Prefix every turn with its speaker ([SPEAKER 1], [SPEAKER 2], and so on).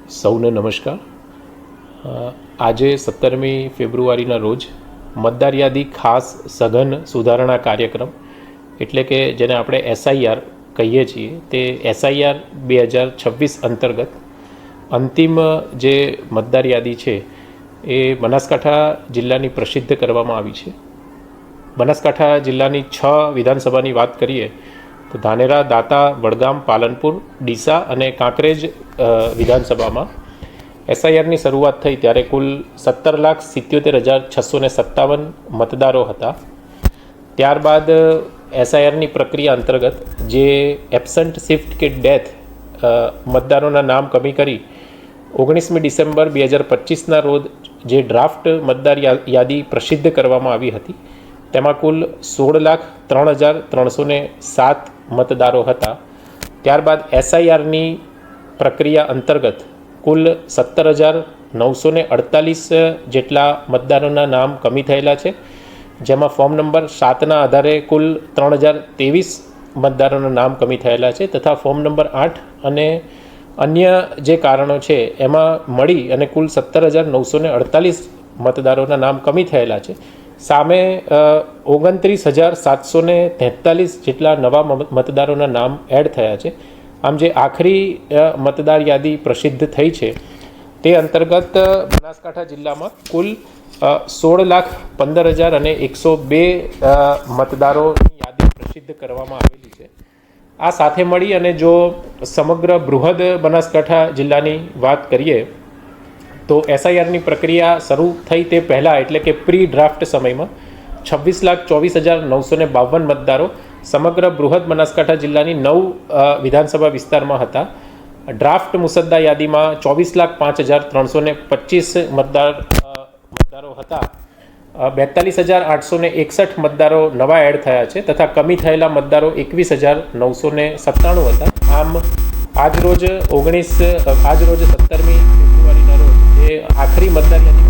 [SPEAKER 1] સૌને નમસ્કાર. આજે 17મી ફેબ્રુઆરીના રોજ મતદાર યાદી ખાસ સઘન સુધારણા કાર્યક્રમ એટલે કે જેને આપણે SIR કહીએ છીએ તે SIR 2026 અંતર્ગત અંતિમ જે મતદાર યાદી છે એ બનાસકાંઠા જિલ્લાની પ્રસિદ્ધ કરવામાં આવી છે. બનાસકાંઠા જિલ્લાની 6 વિધાનસભાની વાત કરીએ તો ધાનેરા, દાંતા, વડગામ, પાલનપુર, ડીસા અને કાંકરેજ વિધાનસભામાં SIRની શરૂઆત થઈ ત્યારે કુલ 17,77,657 મતદારો હતા. ત્યારબાદ SIRની પ્રક્રિયા અંતર્ગત જે એબસન્ટ, શિફ્ટ કે ડેથ મતદારોના નામ કમી કરી 19મી ડિસેમ્બર 2025ના રોજ જે ડ્રાફ્ટ મતદાર યાદી પ્રસિદ્ધ કરવામાં આવી હતી તેમાં કુલ 16,03,307 મતદારો હતા. ત્યારબાદ SIRની પ્રક્રિયા અંતર્ગત કુલ 17,948 જેટલા મતદારોના નામ કમી થયેલા છે, જેમાં ફોર્મ નંબર 7ના આધારે કુલ 3,023 મતદારોના નામ કમી થયેલા છે તથા ફોર્મ નંબર 8 અને અન્ય જે કારણો છે એમાં મળી અને કુલ 17,948 મતદારોના નામ કમી થયેલા છે. સામે 29,743 જેટલા નવા મતદારોના નામ એડ થયા છે. આમ જે આખરી મતદાર યાદી પ્રસિદ્ધ થઈ છે તે અંતર્ગત બનાસકાંઠા જિલ્લામાં કુલ 16,15,102 મતદારોની યાદી પ્રસિદ્ધ કરવામાં આવેલી છે. આ સાથે મળી અને જો સમગ્ર બૃહદ બનાસકાંઠા જિલ્લાની વાત કરીએ તો SIRની પ્રક્રિયા શરૂ થઈ તે પહેલાં એટલે કે પ્રી ડ્રાફ્ટ સમયમાં 26,24,952 મતદારો સમગ્ર બૃહદ બનાસકાંઠા જિલ્લાની 9 વિધાનસભા વિસ્તારમાં હતા. ડ્રાફ્ટ મુસદ્દા યાદીમાં 24,05,325 મતદારો હતા. 42,861 મતદારો નવા એડ થયા છે તથા કમી થયેલા મતદારો 21,997 હતા. આમ આજરોજ 17મી ફેબ્રુઆરીના રોજ જે આખરી મતદાર યાદી